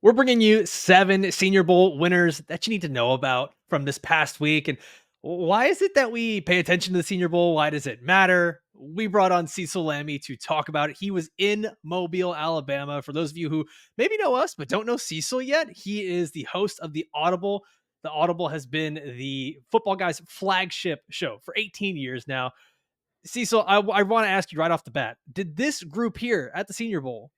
We're bringing you 7 Senior Bowl winners that you need to know about from this past week. And why is it that we pay attention to the Senior Bowl? Why does it matter? We brought on Cecil Lammey to talk about it. He was in Mobile, Alabama. For those of you who maybe know us, but don't know Cecil yet, he is the host of The Audible. The Audible has been the Football Guys flagship show for 18 years now. Cecil, I want to ask you right off the bat, did this group here at the Senior Bowl,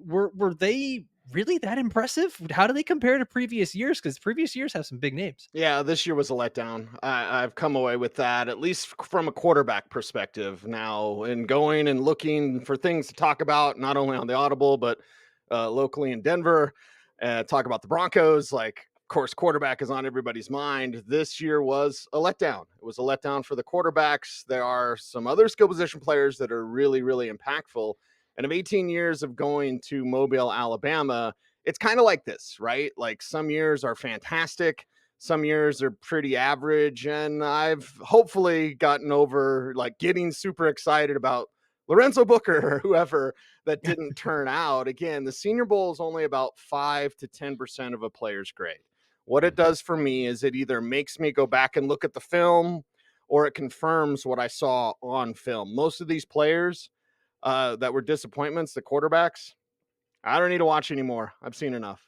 were they really that impressive? How do they compare to previous years? Because previous years have some big names. Yeah, this year was a letdown. I've come away with that, at least from a quarterback perspective now, and going and looking for things to talk about, not only on the Audible, but locally in Denver. Talk about the Broncos. Like, of course, quarterback is on everybody's mind. This year was a letdown. It was a letdown for the quarterbacks. There are some other skill position players that are really, really impactful. And of 18 years of going to Mobile, Alabama, it's kind of like this, right? Like some years are fantastic, some years are pretty average, and I've hopefully gotten over like getting super excited about Lorenzo Booker or whoever that didn't turn out. Again, the Senior Bowl is only about 5 to 10% of a player's grade. What it does for me is it either makes me go back and look at the film or it confirms what I saw on film. Most of these players that were disappointments, the quarterbacks, I don't need to watch anymore. I've seen enough.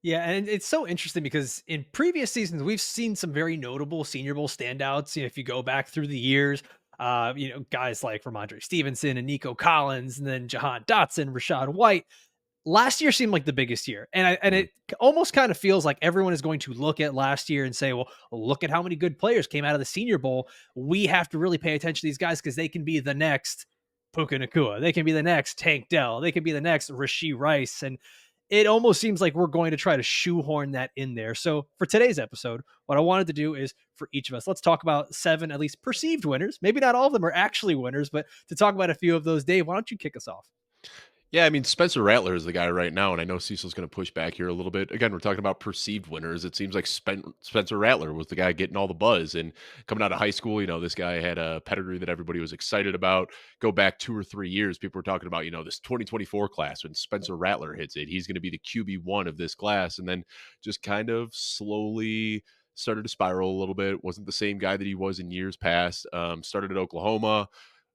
Yeah, and it's so interesting because in previous seasons we've seen some very notable Senior Bowl standouts. If you go back through the years, guys like Ramondre Stevenson and Nico Collins, and then Jahan Dotson, Rashad White. Last year seemed like the biggest year, and it almost kind of feels like everyone is going to look at last year and say, well, look at how many good players came out of the Senior Bowl. We have to really pay attention to these guys because they can be the next Puka Nakua. They can be the next Tank Dell. They can be the next Rashee Rice. And it almost seems like we're going to try to shoehorn that in there. So for today's episode, what I wanted to do is for each of us, let's talk about 7 at least perceived winners. Maybe not all of them are actually winners, but to talk about a few of those. Dave, why don't you kick us off? Yeah, I mean, Spencer Rattler is the guy right now, and I know Cecil's going to push back here a little bit. Again, we're talking about perceived winners. It seems like Spencer Rattler was the guy getting all the buzz. And coming out of high school, this guy had a pedigree that everybody was excited about. Go back 2 or 3 years, people were talking about, this 2024 class when Spencer Rattler hits it. He's going to be the QB1 of this class. And then just kind of slowly started to spiral a little bit. Wasn't the same guy that he was in years past. Started at Oklahoma,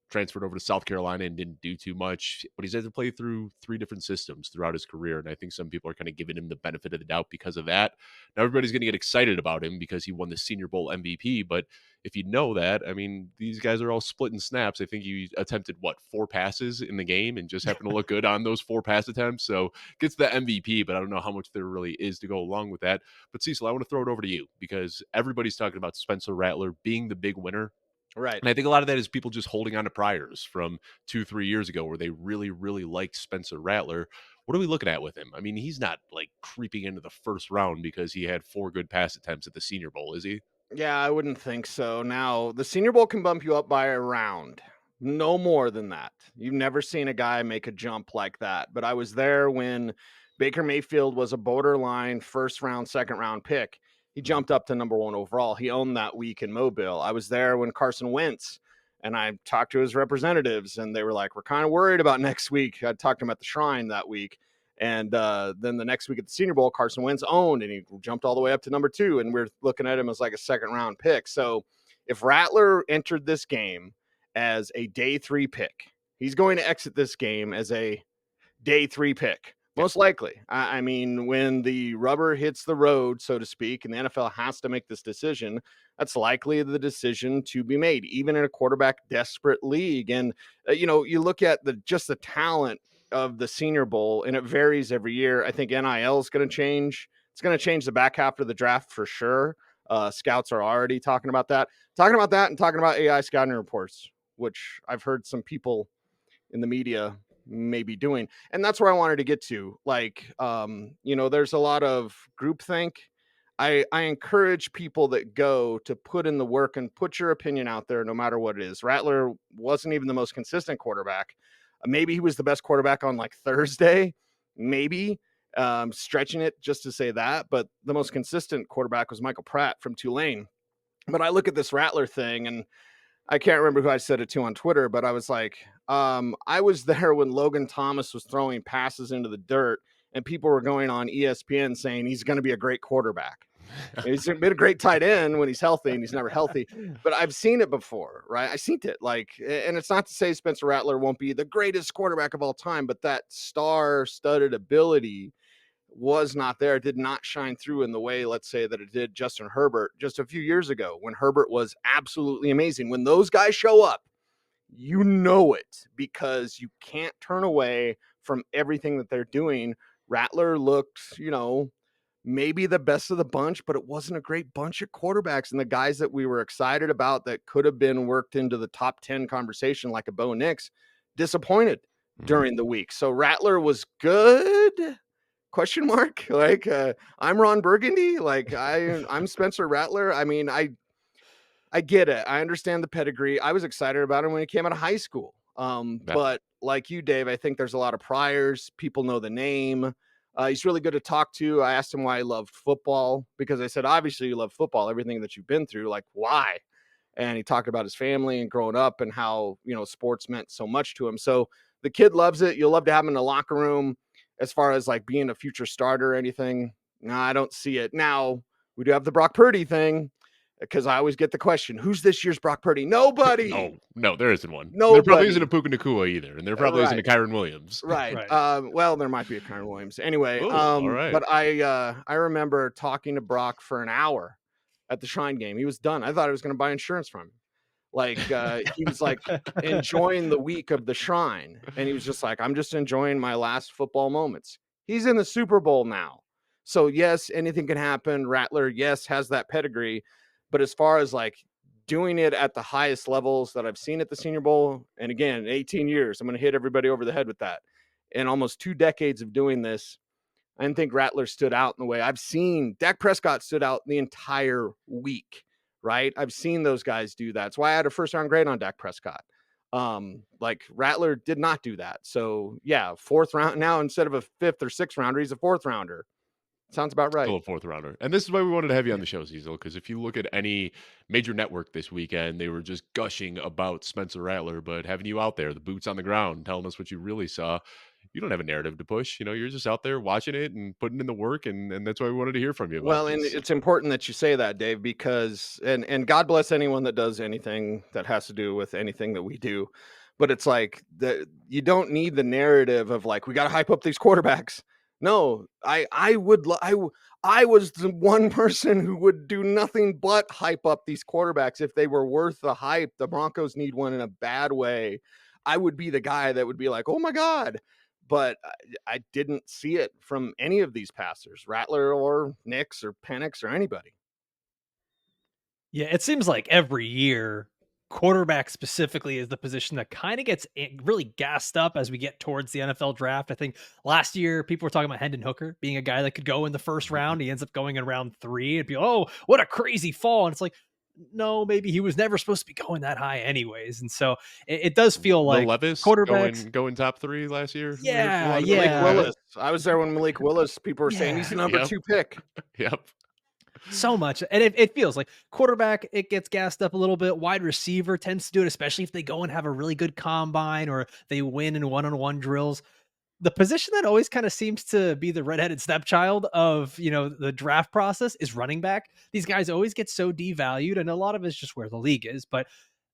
transferred over to South Carolina and didn't do too much, but he's had to play through 3 different systems throughout his career. And I think some people are kind of giving him the benefit of the doubt because of that. Now everybody's going to get excited about him because he won the Senior Bowl MVP. But if you know that, I mean, these guys are all splitting snaps. I think he attempted 4 passes in the game and just happened to look good on those 4 pass attempts. So gets the MVP, but I don't know how much there really is to go along with that. But Cecil, I want to throw it over to you because everybody's talking about Spencer Rattler being the big winner. Right. And I think a lot of that is people just holding on to priors from 2, 3 years ago where they really, really liked Spencer Rattler. What are we looking at with him? I mean, he's not like creeping into the first round because he had 4 good pass attempts at the Senior Bowl, is he? Yeah, I wouldn't think so. Now, the Senior Bowl can bump you up by a round, no more than that. You've never seen a guy make a jump like that. But I was there when Baker Mayfield was a borderline first round, second round pick. He Mhm. jumped up to number 1 overall. He owned that week in Mobile. I was there when Carson Wentz, and I talked to his representatives, and they were like, we're kind of worried about next week. I talked to him at the Shrine that week. And then the next week at the Senior Bowl, Carson Wentz owned, and he jumped all the way up to number 2. And we're looking at him as like a second round pick. So if Rattler entered this game as a day 3 pick, he's going to exit this game as a day 3 pick, Yeah. most likely. I mean, when the rubber hits the road, so to speak, and the NFL has to make this decision, that's likely the decision to be made, even in a quarterback desperate league. And, you look at just the talent of the Senior Bowl, and it varies every year. I think NIL is going to change. It's going to change the back half of the draft for sure. Scouts are already talking about that, and talking about AI scouting reports, which I've heard some people in the media may be doing. And that's where I wanted to get to. Like, there's a lot of groupthink. I encourage people that go to put in the work and put your opinion out there, no matter what it is. Rattler wasn't even the most consistent quarterback. Maybe he was the best quarterback on like Thursday, maybe stretching it just to say that. But the most consistent quarterback was Michael Pratt from Tulane. But I look at this Rattler thing, and I can't remember who I said it to on Twitter, but I was like, I was there when Logan Thomas was throwing passes into the dirt and people were going on ESPN saying he's going to be a great quarterback. He's been a great tight end when he's healthy, and he's never healthy. But I've seen it before, right? I've seen it. And it's not to say Spencer Rattler won't be the greatest quarterback of all time, but that star-studded ability was not there. It did not shine through in the way, let's say, that it did Justin Herbert just a few years ago when Herbert was absolutely amazing. When those guys show up, you know it, because you can't turn away from everything that they're doing. Rattler looked, maybe the best of the bunch, but it wasn't a great bunch of quarterbacks. And the guys that we were excited about that could have been worked into the top 10 conversation, like a Bo Nix, disappointed during the week. So Rattler was good? Question mark. I'm Ron Burgundy. I'm Spencer Rattler. I mean, I get it. I understand the pedigree. I was excited about him when he came out of high school. But like you, Dave, I think there's a lot of priors. People know the name. He's really good to talk to. I asked him why he loved football, because I said, obviously you love football, everything that you've been through, why? And he talked about his family and growing up and how, sports meant so much to him. So the kid loves it. You'll love to have him in the locker room. As far as being a future starter or anything, no, I don't see it. Now, we do have the Brock Purdy thing, because I always get the question, who's this year's Brock Purdy? Nobody. No, there isn't one. Nobody. There probably isn't a Puka Nacua either, and there probably isn't a Kyron Williams. Right. Well, there might be a Kyron Williams. Anyway, all right. But I remember talking to Brock for an hour at the Shrine game. He was done. I thought I was going to buy insurance from him. He was enjoying the week of the Shrine, and he was just I'm just enjoying my last football moments. He's in the Super Bowl now, so yes, anything can happen. Rattler, yes, has that pedigree, but as far as doing it at the highest levels that I've seen at the Senior Bowl, and again, 18 years, I'm going to hit everybody over the head with that. In almost 2 decades of doing this, I didn't think Rattler stood out in the way I've seen Dak Prescott stood out the entire week. Right? I've seen those guys do that. That's why I had a first-round grade on Dak Prescott. Rattler did not do that. So, yeah, 4th round now instead of a 5th or 6th rounder, he's a 4th rounder. Sounds about right. Still a 4th rounder. And this is why we wanted to have you on the show, Cecil, because if you look at any major network this weekend, they were just gushing about Spencer Rattler, but having you out there, the boots on the ground, telling us what you really saw, you don't have a narrative to push. You're just out there watching it and putting in the work, and that's why we wanted to hear from you about and this. it's important that you say that, Dave, because and God bless anyone that does anything that has to do with anything that we do, but it's you don't need the narrative of we got to hype up these quarterbacks. No, I was the one person who would do nothing but hype up these quarterbacks if they were worth the hype. The Broncos need one in a bad way. I would be the guy that would be oh my God. But I didn't see it from any of these passers, Rattler or Nix or Penix or anybody. Yeah, it seems like every year, quarterback specifically is the position that kind of gets really gassed up as we get towards the NFL draft. I think last year people were talking about Hendon Hooker being a guy that could go in the first round. He ends up going in round 3 and be, oh, what a crazy fall. And it's no, maybe he was never supposed to be going that high anyways. And so it does feel like Levis quarterbacks going top 3 last year. Yeah. Malik Willis. I was there when Malik Willis, people were saying he's the number 2 pick. Yep. So much. And it feels like quarterback, it gets gassed up a little bit. Wide receiver tends to do it, especially if they go and have a really good combine or they win in one-on-one drills. The position that always kind of seems to be the redheaded stepchild of, the draft process is running back. These guys always get so devalued, and a lot of it's just where the league is. But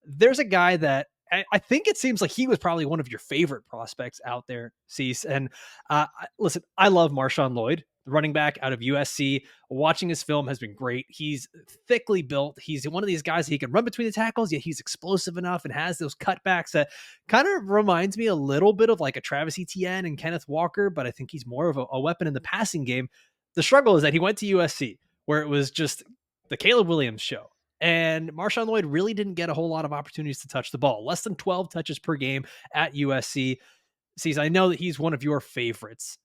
there's a guy that I think it seems like he was probably one of your favorite prospects out there, Cease. And listen, I love MarShawn Lloyd, the running back out of USC. Watching his film has been great. He's thickly built. He's one of these guys, he can run between the tackles, yet he's explosive enough and has those cutbacks that kind of reminds me a little bit of a Travis Etienne and Kenneth Walker, but I think he's more of a weapon in the passing game. The struggle is that he went to USC, where it was just the Caleb Williams show. And MarShawn Lloyd really didn't get a whole lot of opportunities to touch the ball. Less than 12 touches per game at USC. Sees, I know that he's one of your favorites.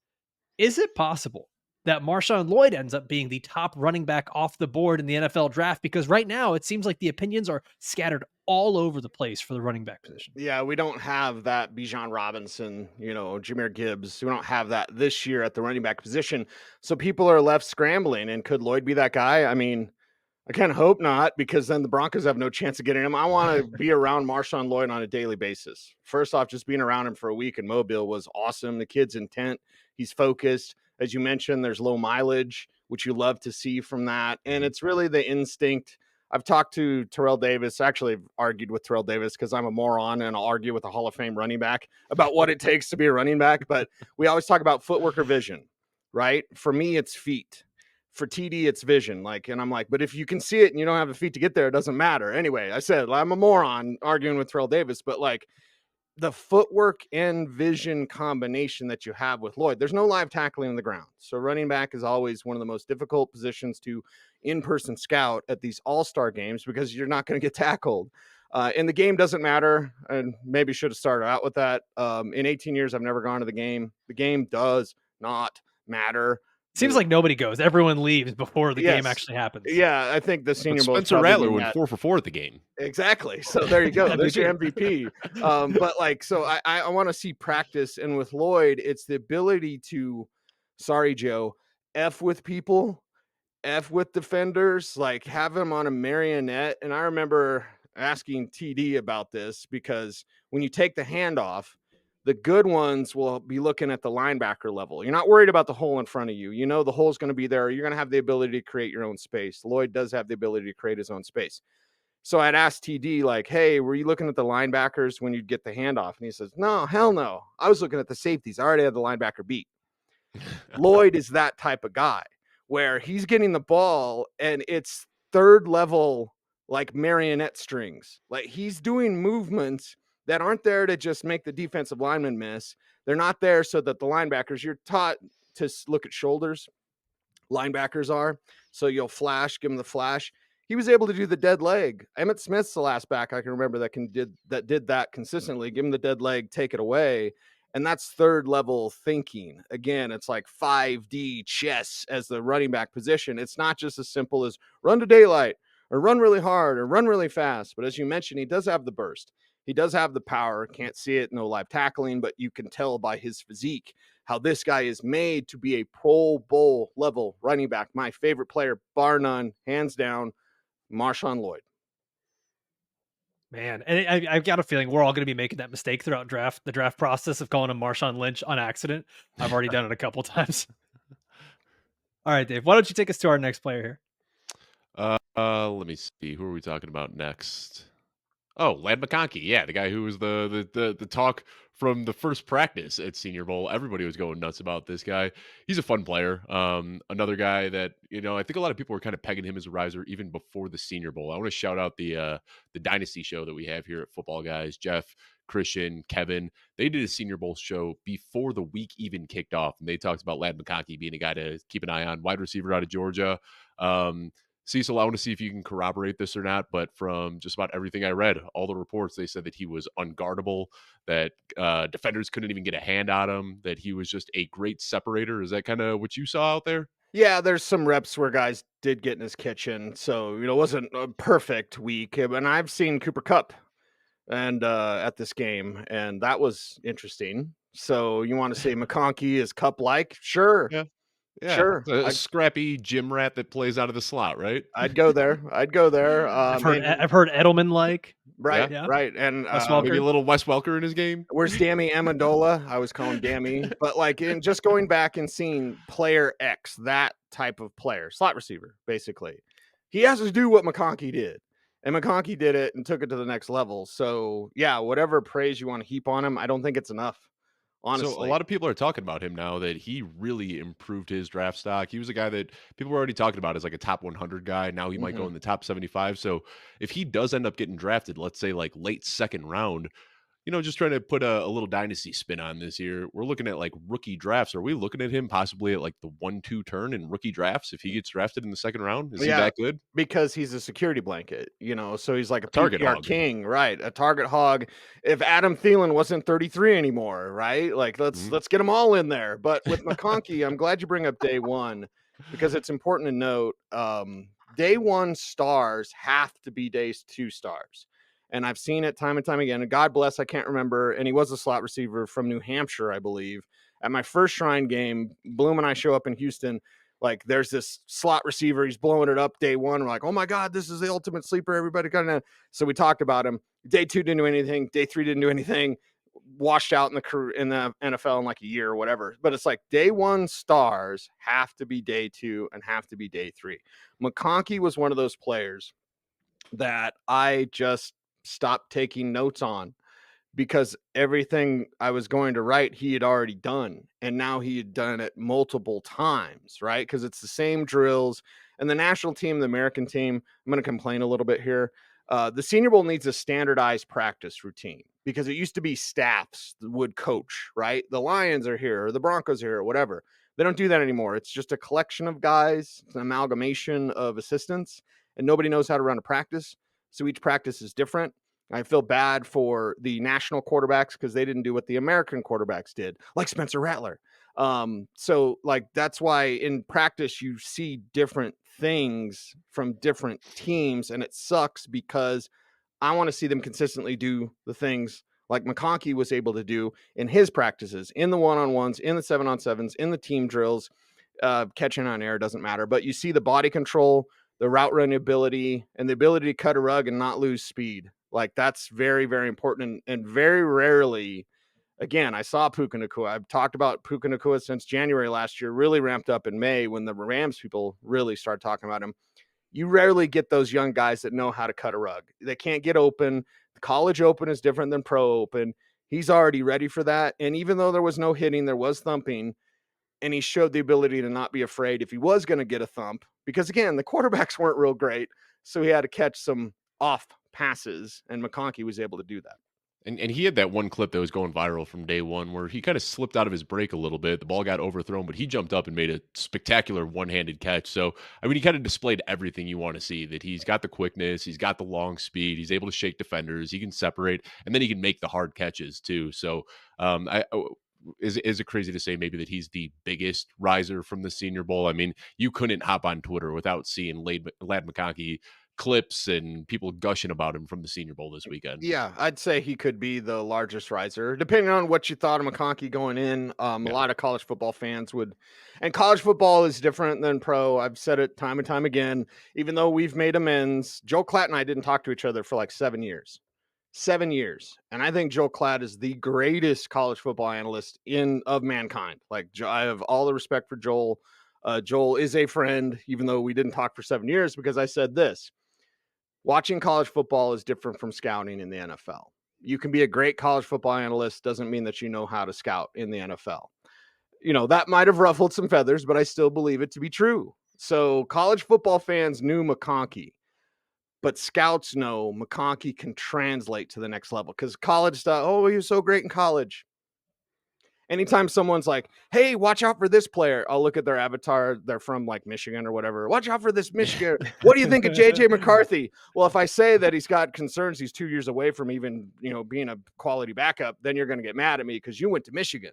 Is it possible that MarShawn Lloyd ends up being the top running back off the board in the NFL draft? Because right now it seems like the opinions are scattered all over the place for the running back position. Yeah, we don't have that Bijan Robinson, Jahmyr Gibbs. We don't have that this year at the running back position. So people are left scrambling. And could Lloyd be that guy? I mean, I kind of hope not, because then the Broncos have no chance of getting him. I want to be around MarShawn Lloyd on a daily basis. First off, just being around him for a week in Mobile was awesome. The kid's intent. He's focused. As you mentioned, there's low mileage, which you love to see from that. And it's really the instinct. I've talked to Terrell Davis, actually I've argued with Terrell Davis because I'm a moron and I'll argue with a Hall of Fame running back about what it takes to be a running back. But we always talk about footwork or vision, right? For me, it's feet. For TD, it's vision. And I'm like, but if you can see it and you don't have the feet to get there, it doesn't matter. Anyway, I said, I'm a moron arguing with Terrell Davis, but the footwork and vision combination that you have with Lloyd, there's no live tackling on the ground. So running back is always one of the most difficult positions to in-person scout at these all-star games because you're not going to get tackled. And the game doesn't matter. And maybe should have started out with that. In 18 years, I've never gone to the game. The game does not matter. Seems like nobody goes. Everyone leaves before the game actually happens. Yeah, I think the Senior Bowl. Spencer Rattler went 4 for 4 at the game. Exactly. So there you go. There's your MVP. But so I want to see practice. And with Lloyd, it's the ability to, sorry, Joe, F with people, F with defenders, have him on a marionette. And I remember asking TD about this because when you take the handoff, the good ones will be looking at the linebacker level. You're not worried about the hole in front of you. You know the hole's going to be there. You're going to have the ability to create your own space. Lloyd does have the ability to create his own space. So I'd asked TD, hey, were you looking at the linebackers when you'd get the handoff? And he says, no, hell no. I was looking at the safeties. I already had the linebacker beat. Lloyd is that type of guy where he's getting the ball and it's third level, marionette strings. He's doing movements that aren't there to just make the defensive lineman miss. They're not there so that the linebackers, you're taught to look at shoulders. Linebackers are. So you'll flash, give him the flash. He was able to do the dead leg. Emmitt Smith's the last back I can remember that did that consistently. Give him the dead leg, take it away. And that's third level thinking. Again, it's 5D chess as the running back position. It's not just as simple as run to daylight or run really hard or run really fast. But as you mentioned, he does have the burst. He does have the power. Can't see it, no live tackling, but you can tell by his physique how this guy is made to be a Pro Bowl level running back. My favorite player, bar none, hands down, MarShawn Lloyd. Man, and I've got a feeling we're all going to be making that mistake throughout the draft process of calling him Marshawn Lynch on accident. I've already done it a couple times. All right, Dave, why don't you take us to our next player here? Let me see. Who are we talking about next? Oh, Ladd McConkey. Yeah, the guy who was the talk from the first practice at Senior Bowl. Everybody was going nuts about this guy. He's a fun player. Another guy that, I think a lot of people were kind of pegging him as a riser even before the Senior Bowl. I want to shout out the Dynasty show that we have here at Football Guys. Jeff, Christian, Kevin, they did a Senior Bowl show before the week even kicked off, and they talked about Ladd McConkey being a guy to keep an eye on, wide receiver out of Georgia. Cecil, I want to see if you can corroborate this or not, but from just about everything I read, all the reports, they said that he was unguardable, that defenders couldn't even get a hand on him, that he was just a great separator. Is that kind of what you saw out there? Yeah, there's some reps where guys did get in his kitchen, so it wasn't a perfect week. And I've seen Cooper Kupp and at this game, and that was interesting. So you want to say McConkey is Kupp-like? Sure. Yeah. Yeah, sure. A scrappy gym rat that plays out of the slot, right? I'd go there. I've heard Edelman right, yeah. right, and maybe a little Wes Welker in his game. Where's Dammy Amendola? I was calling Dammy, but in just going back and seeing player X, that type of player, slot receiver, basically, he has to do what McConkey did, and McConkey did it and took it to the next level. So yeah, whatever praise you want to heap on him, I don't think it's enough. Honestly. So a lot of people are talking about him now that he really improved his draft stock. He was a guy that people were already talking about as a top 100 guy. Now he might go in the top 75. So if he does end up getting drafted, let's say late second round, just trying to put a little dynasty spin on this year. We're looking at rookie drafts. Are we looking at him possibly at the 1-2 turn in rookie drafts if he gets drafted in the second round? Is he that good? Because he's a security blanket, so he's like a target PPR hog king, right? A target hog. If Adam Thielen wasn't 33 anymore, right? Let's get them all in there. But with McConkey, I'm glad you bring up day one because it's important to note day one stars have to be day two stars. And I've seen it time and time again. And God bless, I can't remember. And he was a slot receiver from New Hampshire, I believe. At my first Shrine game, Bloom and I show up in Houston. There's this slot receiver. He's blowing it up day one. We're like, oh, my God, this is the ultimate sleeper. Everybody got to. So we talked about him. Day two didn't do anything. Day three didn't do anything. washed out in the NFL in like a year or whatever. But it's like day one stars have to be day two and have to be day three. McConkey was one of those players that I just stopped taking notes on because everything I was going to write, he had already done. And now he had done it multiple times, right? Because it's the same drills. And the national team, the American team, I'm going to complain a little bit here. The Senior Bowl needs a standardized practice routine because it used to be staffs that would coach, right? The Lions are here or the Broncos are here or whatever. They don't do that anymore. It's just a collection of guys, it's an amalgamation of assistants, and nobody knows how to run a practice. So each practice is different. I feel bad for the national quarterbacks because they didn't do what the American quarterbacks did, like Spencer Rattler. So like that's why in practice you see different things from different teams, and it sucks because I want to see them consistently do the things like McConkey was able to do in his practices, in the one-on-ones, in the 7-on-7s, in the team drills. Catching on air doesn't matter, but you see the body control, the route running ability, and the ability to cut a rug and not lose speed. Like that's very, very important. And very rarely, again, I saw Puka Nacua. I've talked about Puka Nacua since January last year, really ramped up in May when the Rams people really started talking about him. You rarely get those young guys that know how to cut a rug. They can't get open. The college open is different than pro open. He's already ready for that. And even though there was no hitting, there was thumping. And he showed the ability to not be afraid if he was going to get a thump. Because again, the quarterbacks weren't real great. So he had to catch some off passes, and McConkey was able to do that. And he had that one clip that was going viral from day one where he kind of slipped out of his break a little bit. The ball got overthrown, but he jumped up and made a spectacular one-handed catch. So, I mean, he kind of displayed everything you want to see, that he's got the quickness, he's got the long speed, he's able to shake defenders, he can separate, and then he can make the hard catches too. So, is it crazy to say maybe that he's the biggest riser from the Senior Bowl? I mean, you couldn't hop on Twitter without seeing Ladd McConkey clips and people gushing about him from the Senior Bowl this weekend. Yeah, I'd say he could be the largest riser, depending on what you thought of McConkey going in. A lot of college football fans would, and college football is different than pro. I've said it time and time again. Even though we've made amends, Joe Klatt and I didn't talk to each other for like 7 years. 7 years. And I think Joe Klatt is the greatest college football analyst of mankind. Like, I have all the respect for Joel. Joel is a friend, even though we didn't talk for 7 years, because I said this: watching college football is different from scouting in the NFL. You can be a great college football analyst, doesn't mean that you know how to scout in the NFL. You know, that might have ruffled some feathers, but I still believe it to be true. So college football fans knew McConkey, but scouts know McConkey can translate to the next level because college stuff, oh, he was so great in college. Anytime someone's like, hey, watch out for this player, I'll look at their avatar. They're from like Michigan or whatever. Watch out for this Michigan. What do you think of JJ McCarthy? Well, if I say that he's got concerns, he's 2 years away from even, being a quality backup, then you're going to get mad at me because you went to Michigan.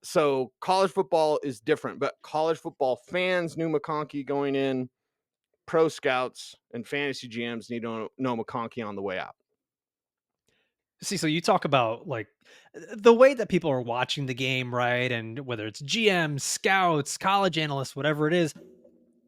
So college football is different, but college football fans knew McConkey going in. Pro scouts and fantasy GMs need to know McConkey on the way out. See, so you talk about like the way that people are watching the game, right? And whether it's GMs, scouts, college analysts, whatever it is,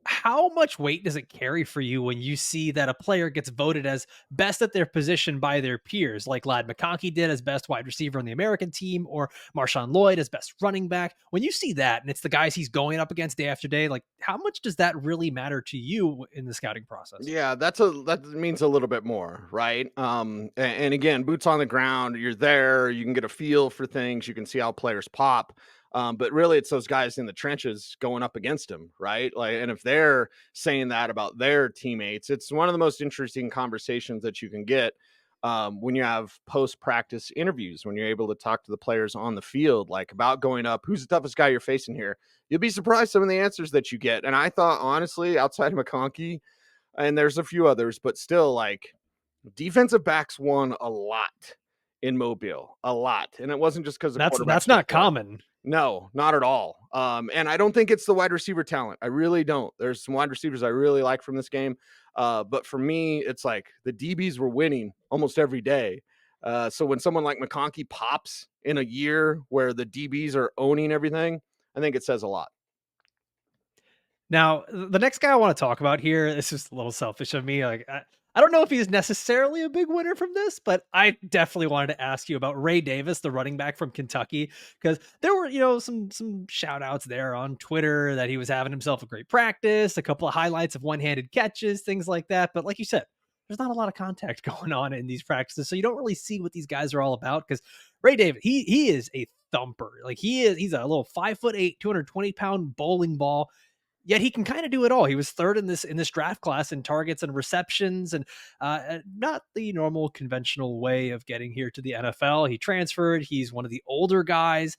how much weight does it carry for you when you see that a player gets voted as best at their position by their peers, like Ladd McConkey did as best wide receiver on the American team, or MarShawn Lloyd as best running back? When you see that, and it's the guys he's going up against day after day, like how much does that really matter to you in the scouting process? Yeah, that means a little bit more, right? And again, boots on the ground, you're there, you can get a feel for things, you can see how players pop. But really, it's those guys in the trenches going up against him, right? Like, and if they're saying that about their teammates, it's one of the most interesting conversations that you can get when you have post-practice interviews, when you're able to talk to the players on the field, like about going up, who's the toughest guy you're facing here? You'll be surprised some of the answers that you get. And I thought, honestly, outside of McConkey, and there's a few others, but still, like, defensive backs won a lot in Mobile, a lot. And it wasn't just because the quarterbacks That's not common. No, not at all. And I don't think it's the wide receiver talent. I really don't. There's some wide receivers I really like from this game. But for me, it's like the DBs were winning almost every day. So when someone like McConkey pops in a year where the DBs are owning everything, I think it says a lot. Now, the next guy I want to talk about here, this is a little selfish of me. Like, I don't know if he's necessarily a big winner from this, but I definitely wanted to ask you about Ray Davis, the running back from Kentucky, because there were, some shout outs there on Twitter that he was having himself a great practice, a couple of highlights of one-handed catches, things like that. But like you said, there's not a lot of contact going on in these practices, so you don't really see what these guys are all about. Because Ray Davis, he is a thumper. Like he's a little 5'8", 220-pound bowling ball. Yet he can kind of do it all. He was third in this draft class in targets and receptions, and not the normal conventional way of getting here to the NFL. He transferred. He's one of the older guys,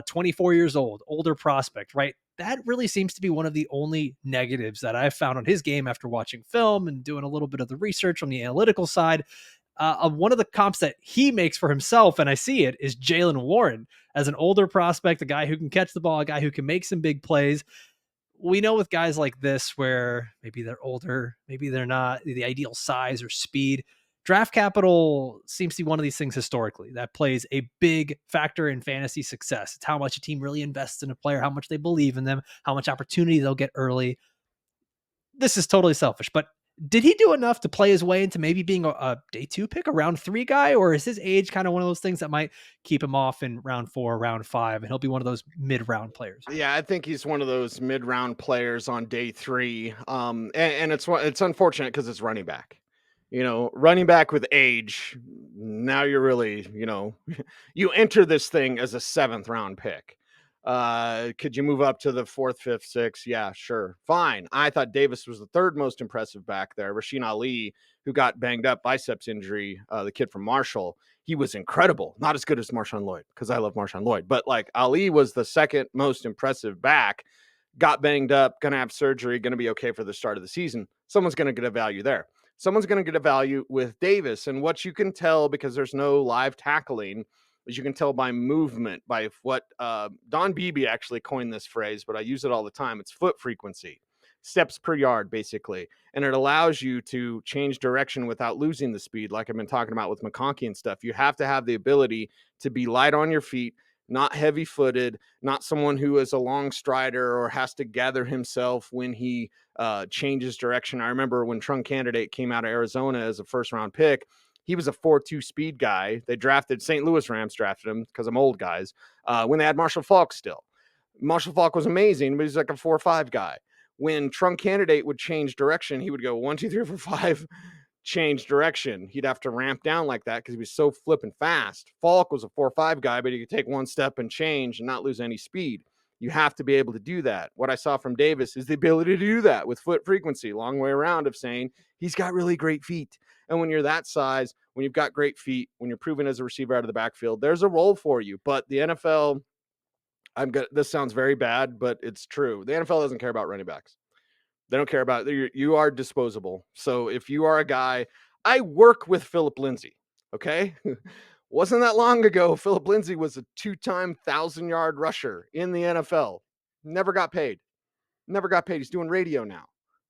24 years old, older prospect, right? That really seems to be one of the only negatives that I've found on his game after watching film and doing a little bit of the research on the analytical side. One of the comps that he makes for himself, and I see it, is Jaylen Warren as an older prospect, a guy who can catch the ball, a guy who can make some big plays. We know with guys like this where maybe they're older, maybe they're not the ideal size or speed. Draft capital seems to be one of these things historically that plays a big factor in fantasy success. It's how much a team really invests in a player, how much they believe in them, how much opportunity they'll get early. This is totally selfish, but did he do enough to play his way into maybe being a day 2 pick, a round 3 guy, or is his age kind of one of those things that might keep him off in round 4, round 5, and he'll be one of those mid-round players? Yeah, I think he's one of those mid-round players on day 3. And it's unfortunate because it's running back. Running back with age. Now you're really, you enter this thing as a 7th round pick. Could you move up to the 4th, 5th, 6th? Yeah, sure, fine. I thought Davis was the 3rd most impressive back there. Rasheen Ali, who got banged up, biceps injury, the kid from Marshall. He was incredible. Not as good as MarShawn Lloyd, because I love MarShawn Lloyd. But like Ali was the 2nd most impressive back, got banged up, going to have surgery, going to be okay for the start of the season. Someone's going to get a value there. Someone's going to get a value with Davis. And what you can tell, because there's no live tackling, is you can tell by movement, by what Don Beebe actually coined this phrase, but I use it all the time. It's foot frequency. Steps per yard, basically. And it allows you to change direction without losing the speed, like I've been talking about with McConkey and stuff. You have to have the ability to be light on your feet, not heavy-footed, not someone who is a long strider or has to gather himself when he changes direction. I remember when Trunk Candidate came out of Arizona as a first-round pick, he was a 4.2 speed guy. They drafted, St. Louis Rams drafted him because I'm old guys, when they had Marshall Faulk still. Marshall Faulk was amazing, but he's like a 4.5 guy. When Trunk Candidate would change direction, he would go 1, 2, 3, 4, 5, change direction. He'd have to ramp down like that because he was so flipping fast. Faulk was a 4.5 guy, but he could take one step and change and not lose any speed. You have to be able to do that. What I saw from Davis is the ability to do that with foot frequency, long way around of saying he's got really great feet. And when you're that size, when you've got great feet, when you're proven as a receiver out of the backfield, there's a role for you. But the NFL, this sounds very bad, but it's true. The NFL doesn't care about running backs. They don't care about it. You are disposable. So if you are a guy, I work with Philip Lindsay. Okay. Wasn't that long ago. Philip Lindsay was a 2-time 1,000-yard rusher in the NFL. Never got paid. He's doing radio now.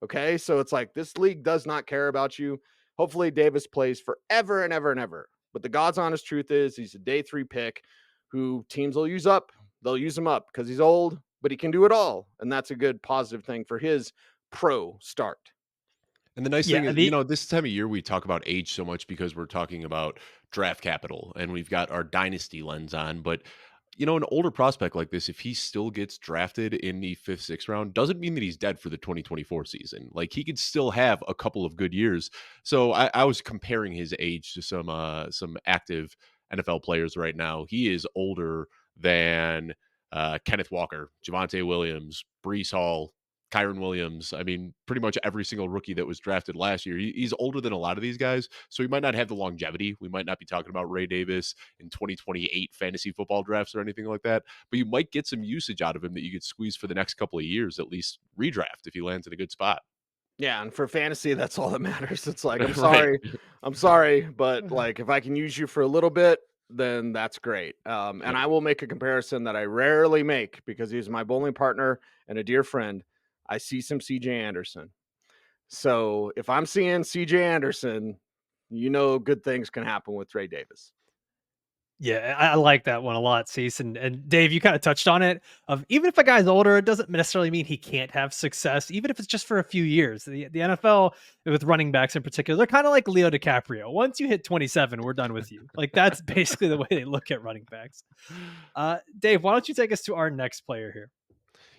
Okay. So it's like, this league does not care about you. Hopefully Davis plays forever and ever and ever. But the God's honest truth is he's a day 3 pick who teams will use up. They'll use him up because he's old, but he can do it all. And that's a good positive thing for his pro start. And the nice thing Yeah, is, this time of year we talk about age so much because we're talking about draft capital and we've got our dynasty lens on. But, an older prospect like this, if he still gets drafted in the 5th, 6th round, doesn't mean that he's dead for the 2024 season. Like he could still have a couple of good years. So I was comparing his age to some active NFL players right now. He is older than Kenneth Walker, Javonte Williams, Brees Hall, Kyron Williams. I mean, pretty much every single rookie that was drafted last year. He's older than a lot of these guys, so he might not have the longevity. We might not be talking about Ray Davis in 2028 fantasy football drafts or anything like that, but you might get some usage out of him that you could squeeze for the next couple of years, at least redraft if he lands in a good spot. Yeah, and for fantasy, that's all that matters. It's like, I'm Right. sorry, but like if I can use you for a little bit, then that's great. And Yep. I will make a comparison that I rarely make because he's my bowling partner and a dear friend. I see some CJ Anderson. So if I'm seeing CJ Anderson, good things can happen with Ray Davis. Yeah, I like that one a lot, Cease. And Dave, you kind of touched on it. Of even if a guy's older, it doesn't necessarily mean he can't have success, even if it's just for a few years. The NFL with running backs in particular, they're kind of like Leo DiCaprio. Once you hit 27, we're done with you. Like that's basically the way they look at running backs. Dave, why don't you take us to our next player here?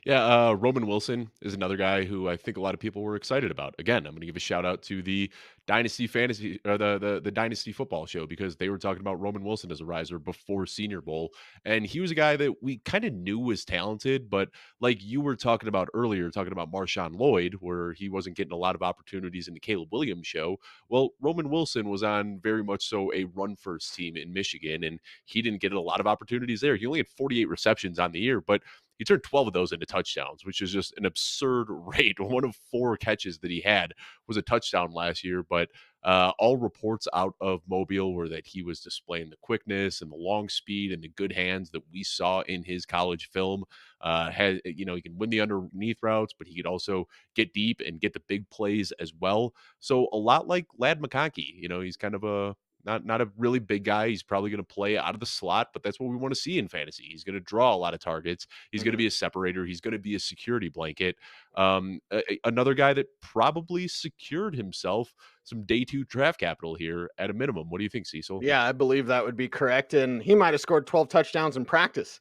Yeah, Roman Wilson is another guy who I think a lot of people were excited about. Again, I'm going to give a shout out to the Dynasty Fantasy or the Dynasty Football Show because they were talking about Roman Wilson as a riser before Senior Bowl, and he was a guy that we kind of knew was talented, but like you were talking about earlier, talking about MarShawn Lloyd, where he wasn't getting a lot of opportunities in the Caleb Williams show. Well, Roman Wilson was on very much so a run first team in Michigan, and he didn't get a lot of opportunities there. He only had 48 receptions on the year, but he turned 12 of those into touchdowns, which is just an absurd rate. One of 4 catches that he had was a touchdown last year, but all reports out of Mobile were that he was displaying the quickness and the long speed and the good hands that we saw in his college film. He can win the underneath routes, but he could also get deep and get the big plays as well. So a lot like Ladd McConkey, he's kind of not a really big guy. He's probably going to play out of the slot, but that's what we want to see in fantasy. He's going to draw a lot of targets. He's going to be a separator. He's going to be a security blanket. Another guy that probably secured himself some day 2 draft capital here at a minimum. What do you think, Cecil? Yeah, I believe that would be correct, and he might have scored 12 touchdowns in practice.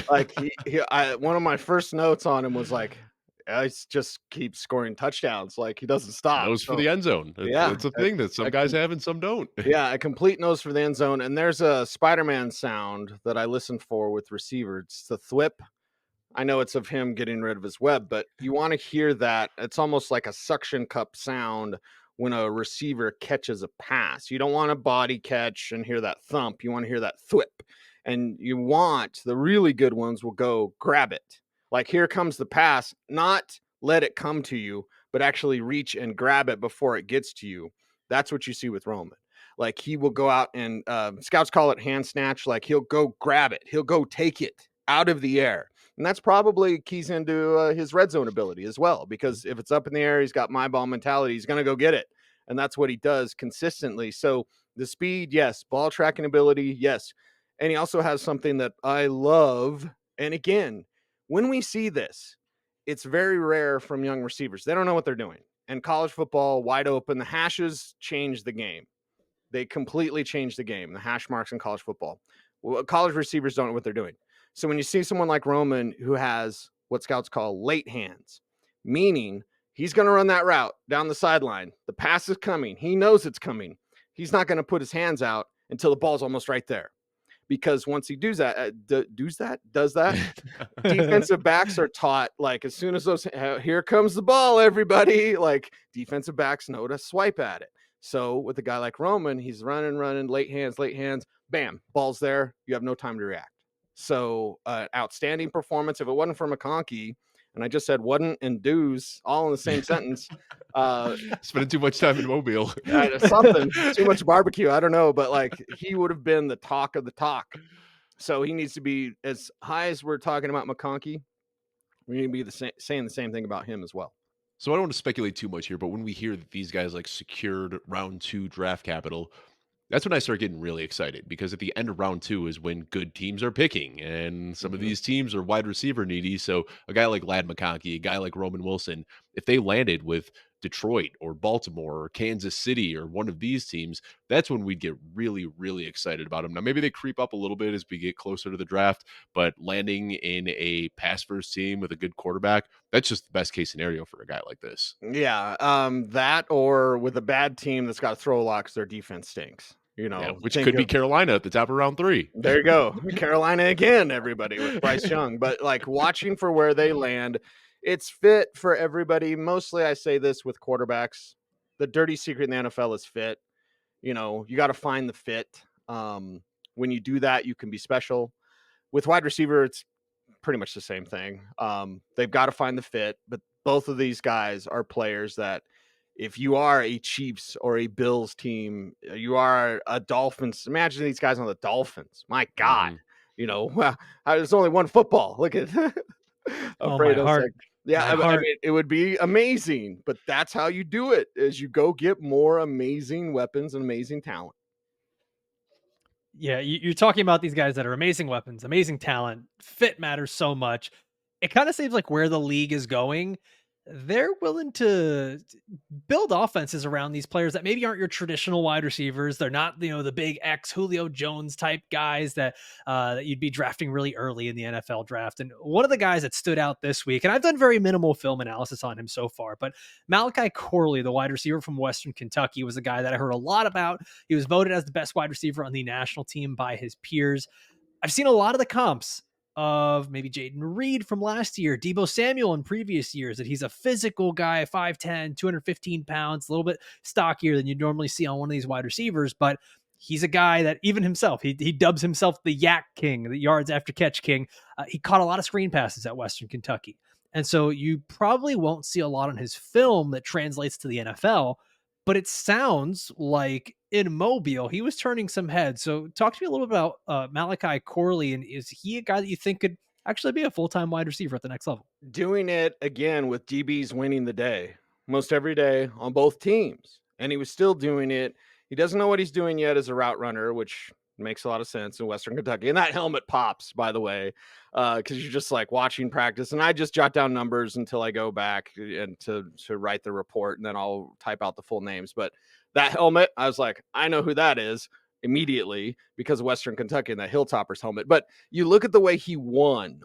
Like one of my first notes on him was like, I just keeps scoring touchdowns, like he doesn't stop. Nose for So the end zone. yeah, It's a thing that some guys have and some don't. yeah, a complete nose for the end zone. And there's a Spider-Man sound that I listen for with receivers. It's the thwip. I know it's of him getting rid of his web, but you want to hear that. It's almost like a suction cup sound when a receiver catches a pass. You don't want a body catch and hear that thump. You want to hear that thwip. And you want the really good ones will go grab it. Like here comes the pass, not let it come to you, but actually reach and grab it before it gets to you. That's what you see with Roman. Like he will go out and scouts call it hand snatch. Like he'll go grab it. He'll go take it out of the air. And that's probably keys into his red zone ability as well, because if it's up in the air, he's got my ball mentality. He's going to go get it. And that's what he does consistently. So the speed, yes. Ball tracking ability, yes. And he also has something that I love. And again, when we see this, it's very rare from young receivers. They don't know what they're doing. And college football, wide open, the hashes change the game. They completely changed the game, the hash marks in college football. Well, college receivers don't know what they're doing. So when you see someone like Roman who has what scouts call late hands, meaning he's going to run that route down the sideline. The pass is coming. He knows it's coming. He's not going to put his hands out until the ball's almost right there. Because once he does that, defensive backs are taught, like, as soon as those, here comes the ball, everybody, like, defensive backs know to swipe at it. So with a guy like Roman, he's running, late hands, bam, ball's there. You have no time to react. So outstanding performance. If it wasn't for McConkey, and I just said wasn't and do's all in the same sentence. Spending too much time in Mobile. Something, too much barbecue. I don't know, but like he would have been the talk of the talk. So he needs to be as high as we're talking about McConkey. We need to be saying the same thing about him as well. So I don't want to speculate too much here, but when we hear that these guys like secured round 2 draft capital, that's when I start getting really excited because at the end of round 2 is when good teams are picking, and some of these teams are wide receiver needy. So a guy like Ladd McConkey, a guy like Roman Wilson, if they landed with Detroit or Baltimore or Kansas City or one of these teams, that's when we'd get really, really excited about them. Now, maybe they creep up a little bit as we get closer to the draft, but landing in a pass first team with a good quarterback, that's just the best case scenario for a guy like this. Yeah, that or with a bad team that's got to throw a lot because their defense stinks. Yeah, which could be Carolina at the top of round 3. There you go. Carolina again, everybody, with Bryce Young. But like watching for where they land, it's fit for everybody. Mostly I say this with quarterbacks. The dirty secret in the NFL is fit. You got to find the fit. When you do that, you can be special. With wide receiver, it's pretty much the same thing. They've got to find the fit. But both of these guys are players that if you are a Chiefs or a Bills team, you are a Dolphins. Imagine these guys on the Dolphins. My God, there's only one football. Look at Alfredo. Like, yeah, I mean, it would be amazing, but that's how you do it: is you go get more amazing weapons and amazing talent. Yeah, you're talking about these guys that are amazing weapons, amazing talent. Fit matters so much. It kind of seems like where the league is going, they're willing to build offenses around these players that maybe aren't your traditional wide receivers. They're not, the big X Julio Jones type guys that you'd be drafting really early in the NFL draft. And one of the guys that stood out this week, and I've done very minimal film analysis on him so far, but Malachi Corley, the wide receiver from Western Kentucky, was a guy that I heard a lot about. He was voted as the best wide receiver on the national team by his peers. I've seen a lot of the comps of maybe Jaden Reed from last year, Debo Samuel in previous years, that he's a physical guy, 5'10", 215 pounds, a little bit stockier than you'd normally see on one of these wide receivers. But he's a guy that even himself, he dubs himself the Yak King, the yards after catch king. He caught a lot of screen passes at Western Kentucky. And so you probably won't see a lot on his film that translates to the NFL, but it sounds like in Mobile, he was turning some heads. So talk to me a little bit about Malachi Corley, and is he a guy that you think could actually be a full-time wide receiver at the next level? Doing it again with DBs winning the day most every day on both teams. And he was still doing it. He doesn't know what he's doing yet as a route runner, which makes a lot of sense in Western Kentucky. And that helmet pops, by the way, because you're just like watching practice. And I just jot down numbers until I go back and to write the report, and then I'll type out the full names. But that helmet, I was like, I know who that is immediately because of Western Kentucky and that Hilltoppers helmet. But you look at the way he won.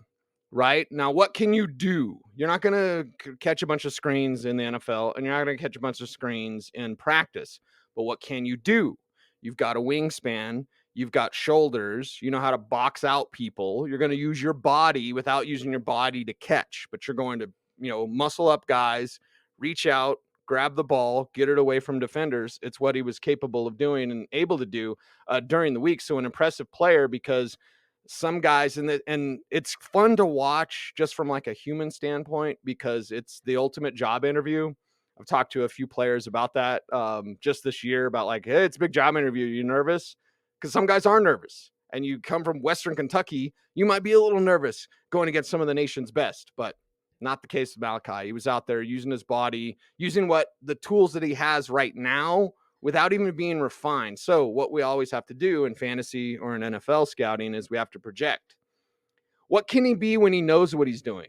Right now, what can you do? You're not going to catch a bunch of screens in the NFL, and you're not going to catch a bunch of screens in practice. But what can you do? You've got a wingspan. You've got shoulders. You know how to box out people. You're going to use your body without using your body to catch, but you're going to, muscle up guys, reach out, grab the ball, get it away from defenders. It's what he was capable of doing and able to do during the week. So an impressive player, because some guys and it's fun to watch just from like a human standpoint, because it's the ultimate job interview. I've talked to a few players about that just this year about like, hey, it's a big job interview. You nervous? Because some guys are nervous, and you come from Western Kentucky, you might be a little nervous going against some of the nation's best, but not the case with Malachi. He was out there using his body, using what the tools that he has right now without even being refined. So what we always have to do in fantasy or in NFL scouting is we have to project. What can he be when he knows what he's doing?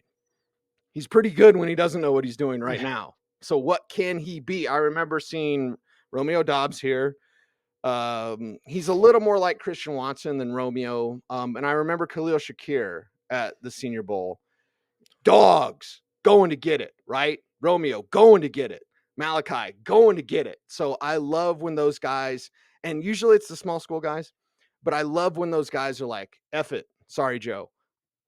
He's pretty good when he doesn't know what he's doing right now. So what can he be? I remember seeing Romeo Doubs here. He's a little more like Christian Watson than Romeo. And I remember Khalil Shakir at the Senior Bowl. Dogs going to get it, right? Romeo going to get it. Malachi going to get it. So I love when those guys, and usually it's the small school guys, but I love when those guys are like, F it. Sorry, Joe.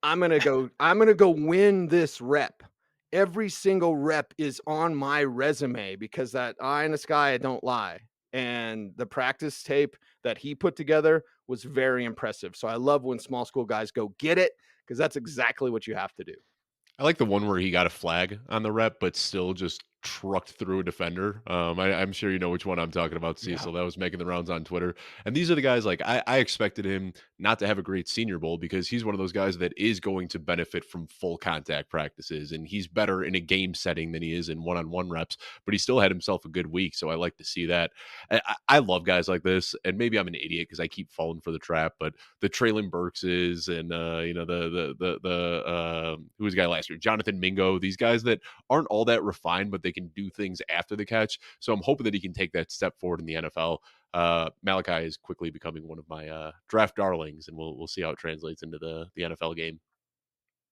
I'm going to go win this rep. Every single rep is on my resume, because that eye in the sky, I don't lie. And the practice tape that he put together was very impressive. So I love when small school guys go get it, because that's exactly what you have to do. I like the one where he got a flag on the rep, but still just trucked through a defender. I'm sure you know which one I'm talking about, Cecil. That was making the rounds on Twitter. And these are the guys, like, I expected him not to have a great Senior Bowl, because he's one of those guys that is going to benefit from full contact practices, and he's better in a game setting than he is in one-on-one reps, but he still had himself a good week. So I like to see that. I love guys like this, and maybe I'm an idiot because I keep falling for the trap, but the Traylon Burkses and who was the guy last year, Jonathan Mingo, these guys that aren't all that refined, but they can do things after the catch. So I'm hoping that he can take that step forward in the NFL. Malachi is quickly becoming one of my draft darlings, and we'll see how it translates into the NFL game.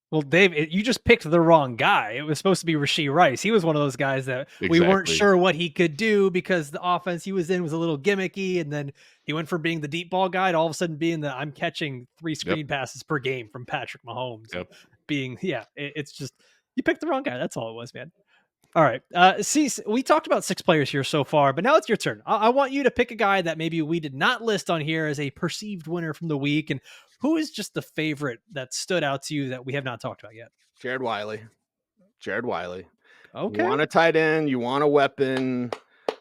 Well, Dave, you just picked the wrong guy. It was supposed to be Rashee Rice. He was one of those guys that we weren't sure what he could do, because the offense he was in was a little gimmicky. And then he went from being the deep ball guy to all of a sudden being the I'm catching 3 screen passes per game from Patrick Mahomes. It's just, you picked the wrong guy. That's all it was, man. All right. We talked about 6 players here so far, but now it's your turn. I want you to pick a guy that maybe we did not list on here as a perceived winner from the week. And who is just the favorite that stood out to you that we have not talked about yet? Jared Wiley. Okay. You want a tight end, you want a weapon.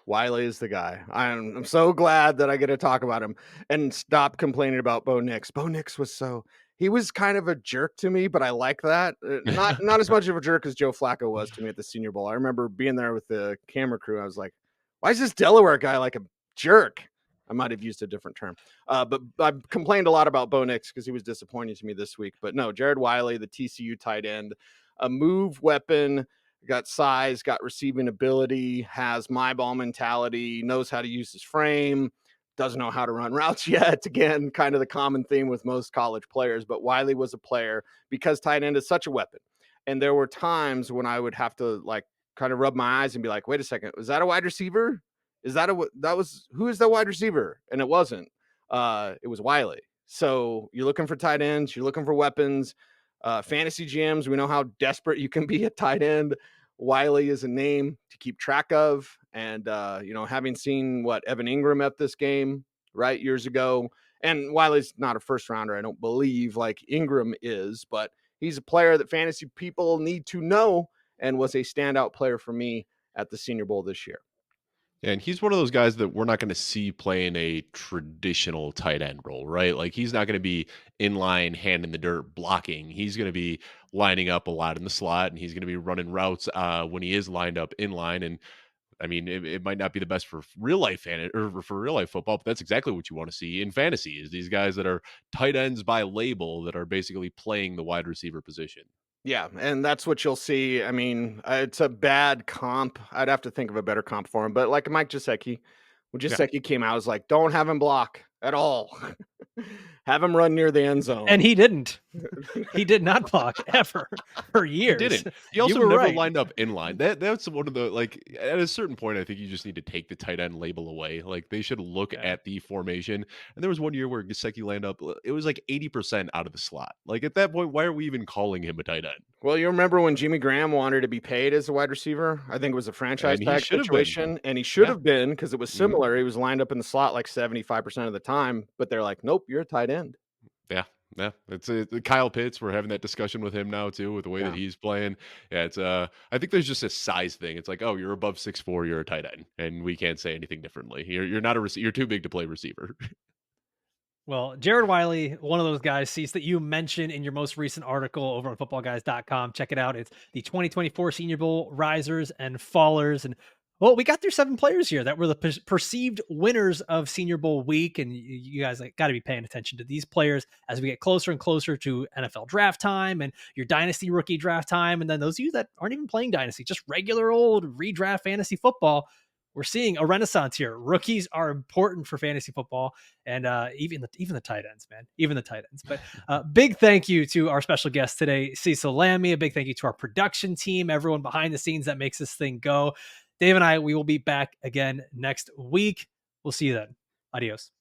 Wiley is the guy. I'm so glad that I get to talk about him and stop complaining about Bo Nix. Bo Nix he was kind of a jerk to me, but I like that. Not as much of a jerk as Joe Flacco was to me at the Senior Bowl. I remember being there with the camera crew. I was like, why is this Delaware guy like a jerk? I might have used a different term. But I've complained a lot about Bo Nix because he was disappointing to me this week. But no, Jared Wiley, the TCU tight end, a move weapon, got size, got receiving ability, has my ball mentality, knows how to use his frame, doesn't know how to run routes yet. Again, kind of the common theme with most college players. But Wiley was a player because tight end is such a weapon. And there were times when I would have to like kind of rub my eyes and be like, wait a second, was that a wide receiver? Is that who is that wide receiver? And it wasn't. It was Wiley. So you're looking for tight ends, you're looking for weapons. Fantasy GMs, we know how desperate you can be at tight end. Wiley is a name to keep track of. And, having seen Evan Ingram at this game, right, years ago, and Wiley's not a first rounder, I don't believe, like Ingram is, but he's a player that fantasy people need to know and was a standout player for me at the Senior Bowl this year. Yeah, and he's one of those guys that we're not going to see playing a traditional tight end role, right? Like he's not going to be in line, hand in the dirt, blocking. He's going to be lining up a lot in the slot, and he's going to be running routes when he is lined up in line. And I mean, it might not be the best for real life or for real life football, but that's exactly what you want to see in fantasy: is these guys that are tight ends by label that are basically playing the wide receiver position. Yeah, and that's what you'll see. I mean, it's a bad comp. I'd have to think of a better comp for him. But like Mike Gesicki, when Yeah. Gesicki came out, I was like, don't have him block at all. Have him run near the end zone. And he didn't. He did not block ever for years. He didn't. He also You were never right. lined up in line. That's one of the like at a certain point, I think you just need to take the tight end label away. Like they should look Yeah. at the formation. And there was one year where Gesicki lined up, it was like 80% out of the slot. Like at that point, why are we even calling him a tight end? Well, you remember when Jimmy Graham wanted to be paid as a wide receiver? I think it was a franchise And he tag should have been. situation, and he should Yeah. have been because it was Mhm. similar. He was lined up in the slot like 75% of the time, but they're like, nope, you're a tight end. Yeah. Yeah. It's Kyle Pitts. We're having that discussion with him now too, with the way Yeah. that he's playing. Yeah, it's I think there's just a size thing. It's like, oh, you're above 6'4", you're a tight end, and we can't say anything differently. You're not a receiver, you're too big to play receiver. Well, Jared Wiley, one of those guys, seats that you mentioned in your most recent article over on footballguys.com. Check it out. It's the 2024 Senior Bowl risers and fallers. And well, we got through 7 players here that were the perceived winners of Senior Bowl week. And you guys got to be paying attention to these players as we get closer and closer to NFL draft time and your Dynasty rookie draft time. And then those of you that aren't even playing Dynasty, just regular old redraft fantasy football. We're seeing a renaissance here. Rookies are important for fantasy football, and even the tight ends, man, even the tight ends. But big thank you to our special guest today, Cecil Lammey. A big thank you to our production team, everyone behind the scenes that makes this thing go. Dave and I, we will be back again next week. We'll see you then. Adios.